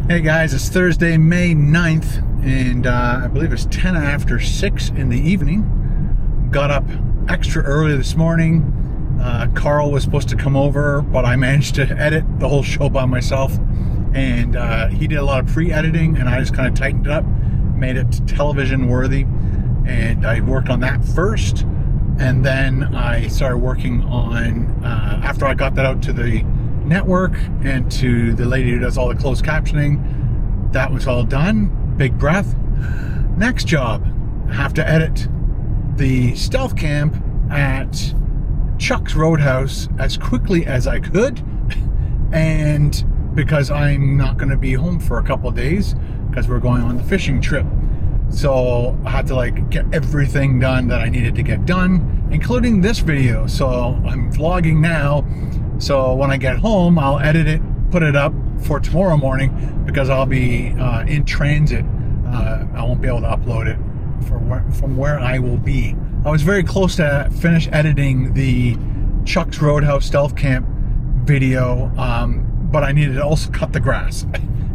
Hey guys, it's Thursday, May 9th, and I believe it's 10 after 6 in the evening. Got up extra early this morning. Carl was supposed to come over, but I managed to edit the whole show by myself. And he did a lot of pre-editing, and I just kind of tightened it up, made it television worthy. And I worked on that first, and then I started working on, after I got that out to the network and to the lady who does all the closed captioning, that was all done. Big breath. Next job, I have to edit the stealth camp at Chuck's Roadhouse as quickly as I could, and because I'm not going to be home for a couple of days because we're going on the fishing trip, so I had to get everything done that I needed to get done, including this video. So I'm vlogging now. So when I get home, I'll edit it, put it up for tomorrow morning, because I'll be in transit. I won't be able to upload it from where I will be. I was very close to finish editing the Chuck's Roadhouse Stealth Camp video, but I needed to also cut the grass.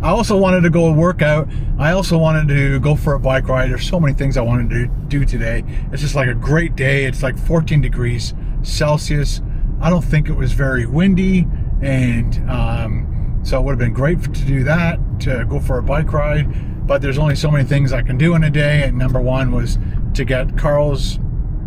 I also wanted to go work out. I also wanted to go for a bike ride. There's so many things I wanted to do today. It's just a great day. It's 14 degrees Celsius. I don't think it was very windy, and so it would have been great to do that, to go for a bike ride, but there's only so many things I can do in a day, and number one was to get Carl's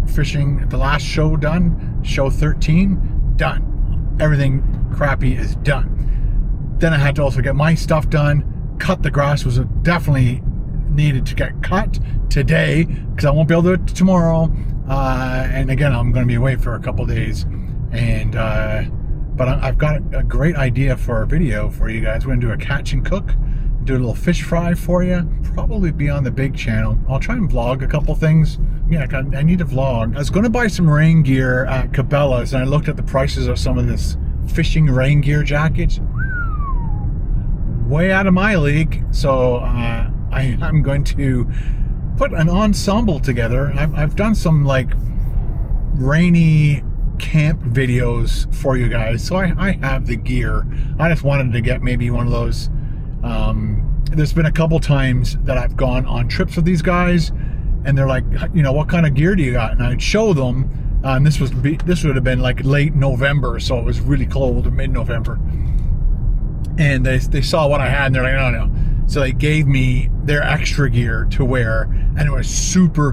fishing, the last show done, show 13, done. Everything crappy is done. Then I had to also get my stuff done. Cut the grass was definitely needed to get cut today, because I won't be able to do it tomorrow, and again, I'm going to be away for a couple days. And but I've got a great idea for a video for you guys. We're gonna do a catch and cook, do a little fish fry for you, probably be on the big channel. I'll try and vlog a couple things. Yeah, I need to vlog. I was gonna buy some rain gear at Cabela's, and I looked at the prices of some of this fishing rain gear jackets. Way out of my league. So I'm going to put an ensemble together. I've done some rainy camp videos for you guys, so I have the gear. I just wanted to get maybe one of those. There's been a couple times that I've gone on trips with these guys, and they're like, what kind of gear do you got? And I'd show them, and this would have been late November, so it was really cold, mid-November, and they saw what I had, and they're like, no. So they gave me their extra gear to wear, and it was super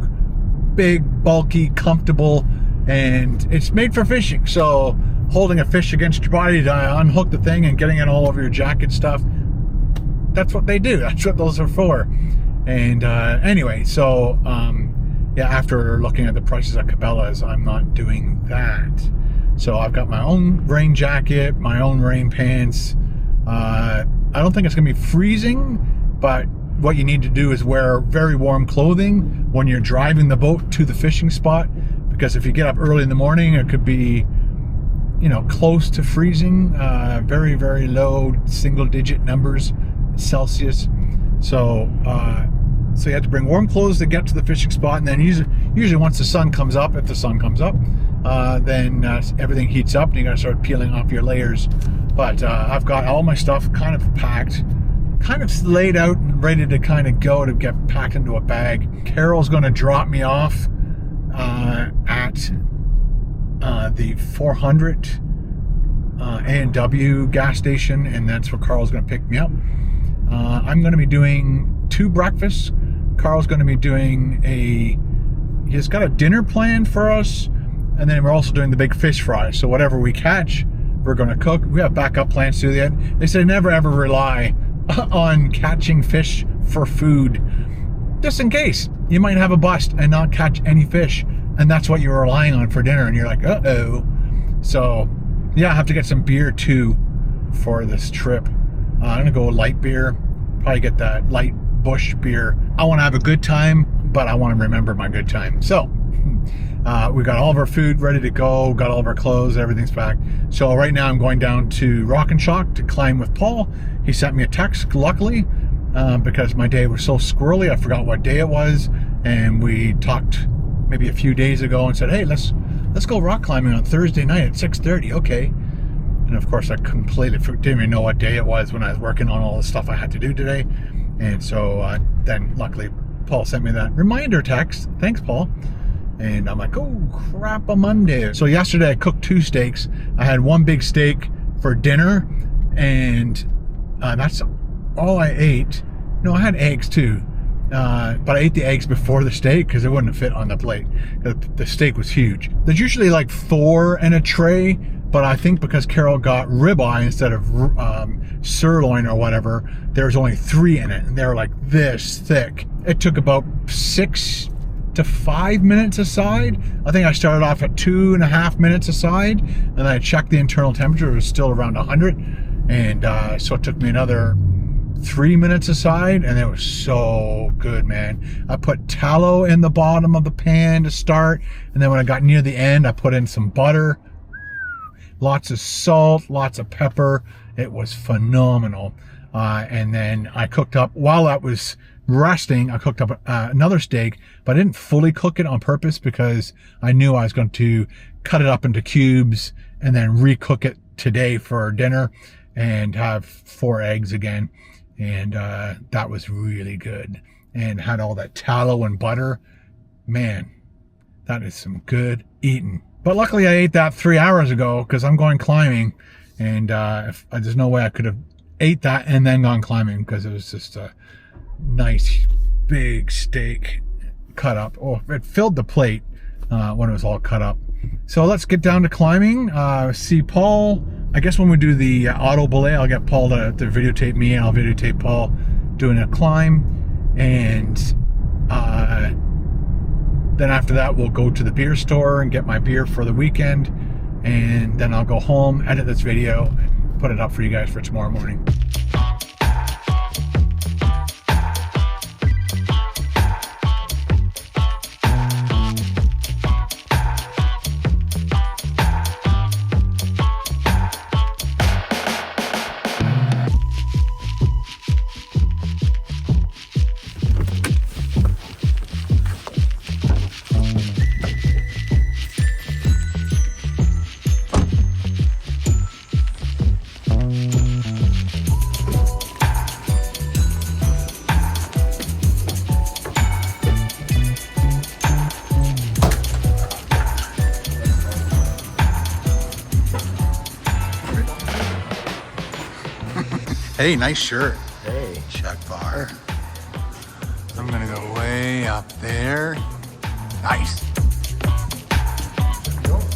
big, bulky, comfortable, and it's made for fishing. So holding a fish against your body to unhook the thing and getting it all over your jacket stuff, that's what they do. That's what those are for. And anyway, so yeah, after looking at the prices at Cabela's, I'm not doing that. So I've got my own rain jacket, my own rain pants. I don't think it's gonna be freezing, but what you need to do is wear very warm clothing when you're driving the boat to the fishing spot, because if you get up early in the morning, it could be, close to freezing, very, very low single-digit numbers Celsius. So you have to bring warm clothes to get to the fishing spot, and then usually once the sun comes up, if the sun comes up, then everything heats up, and you got to start peeling off your layers. But I've got all my stuff kind of packed, kind of laid out and ready to kind of go, to get packed into a bag. Carol's going to drop me off at the 400 A&W gas station, and that's where Carl's going to pick me up. I'm going to be doing 2 breakfasts. Carl's going to be doing he's got a dinner planned for us, and then we're also doing the big fish fry. So whatever we catch, we're going to cook. We have backup plans to the end. They say never ever rely on catching fish for food, just in case you might have a bust and not catch any fish, and that's what you're relying on for dinner, and you're like, uh-oh. So yeah, I have to get some beer too for this trip. I'm gonna go light beer, probably get that light Bush beer. I want to have a good time, but I want to remember my good time. So we got all of our food ready to go, got all of our clothes, everything's packed. So right now I'm going down to Rock and Shock to climb with Paul. He sent me a text, luckily, because my day was so squirrely. I forgot what day it was, and we talked maybe a few days ago and said, hey, let's go rock climbing on Thursday night at 6:30. Okay. And of course, I completely didn't even know what day it was when I was working on all the stuff I had to do today. And so then luckily Paul sent me that reminder text. Thanks, Paul. And I'm like, oh crap, a Monday. So yesterday I cooked 2 steaks. I had 1 big steak for dinner, and that's all I ate. No, I had eggs too. But I ate the eggs before the steak because it wouldn't fit on the plate. The steak was huge. There's usually like 4 in a tray, but I think because Carol got ribeye instead of sirloin or whatever, there's only 3 in it, and they're like this thick. It took about 6 to 5 minutes aside. I think I started off at 2.5 minutes aside, and I checked the internal temperature. It was still around 100, and so it took me another 3 minutes aside, and it was so good, man. I put tallow in the bottom of the pan to start, and then when I got near the end, I put in some butter, lots of salt, lots of pepper. It was phenomenal. And then I cooked up, while that was resting, I cooked up another steak, but I didn't fully cook it on purpose because I knew I was going to cut it up into cubes and then recook it today for dinner and have 4 eggs again. And that was really good, and had all that tallow and butter. Man, that is some good eating. But luckily I ate that 3 hours ago because I'm going climbing, and there's no way I could have ate that and then gone climbing because it was just a nice big steak cut up. Oh, it filled the plate when it was all cut up. So let's get down to climbing. See Paul. I guess when we do the auto belay, I'll get Paul to videotape me, and I'll videotape Paul doing a climb. And then after that, we'll go to the beer store and get my beer for the weekend. And then I'll go home, edit this video, and put it up for you guys for tomorrow morning. Hey, nice shirt. Hey. Chuck bar. I'm gonna go way up there. Nice.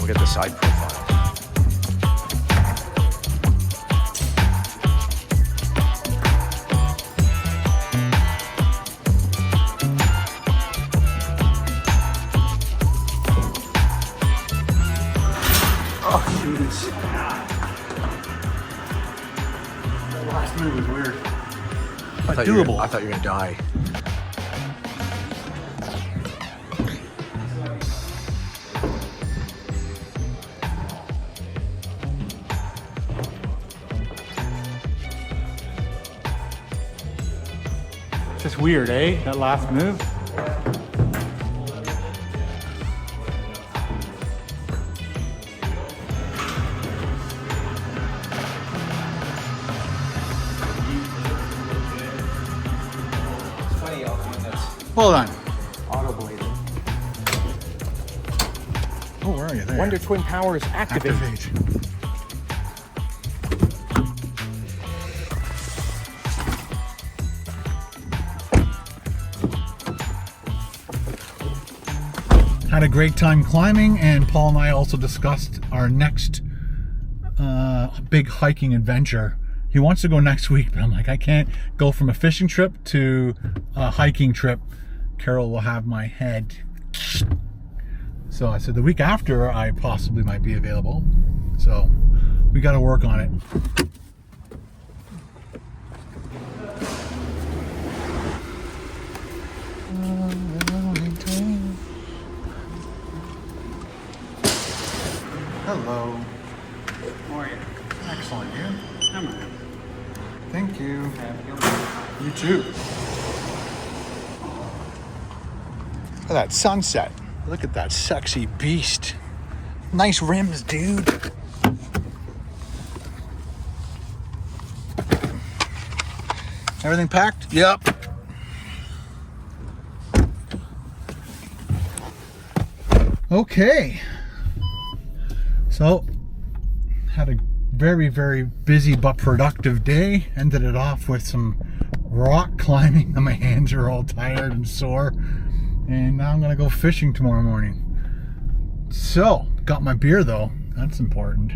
Look at the side profile. Oh, jeez. That last move was weird. But doable. I thought you were gonna die. Just weird, eh? That last move. It's funny, that's Hold on. auto-bladed. Oh, where are you there? Wonder Twin Powers activate. Had a great time climbing, and Paul and I also discussed our next big hiking adventure. He wants to go next week, but I'm like, I can't go from a fishing trip to a hiking trip. Carol will have my head. So I said the week after I possibly might be available. So we got to work on it. Hello. How are you? Excellent, you? I'm good. Thank you. You too. Look at that sunset. Look at that sexy beast. Nice rims, dude. Everything packed? Yep. Okay. So, had a very, very busy but productive day. Ended it off with some rock climbing. My hands are all tired and sore. And now I'm gonna go fishing tomorrow morning. So, got my beer though. That's important.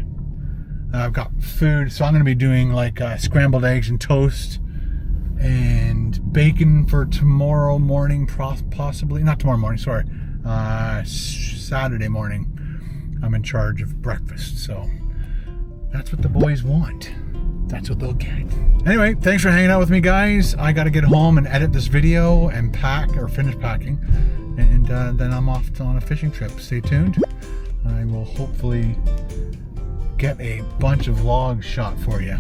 I've got food, so I'm gonna be doing like scrambled eggs and toast and bacon for tomorrow morning, possibly. Not tomorrow morning, sorry. Saturday morning. I'm in charge of breakfast, so that's what the boys want. That's what they'll get. Anyway, thanks for hanging out with me, guys. I gotta get home and edit this video and pack, or finish packing, and then I'm off on a fishing trip. Stay tuned. I will hopefully get a bunch of vlogs shot for you.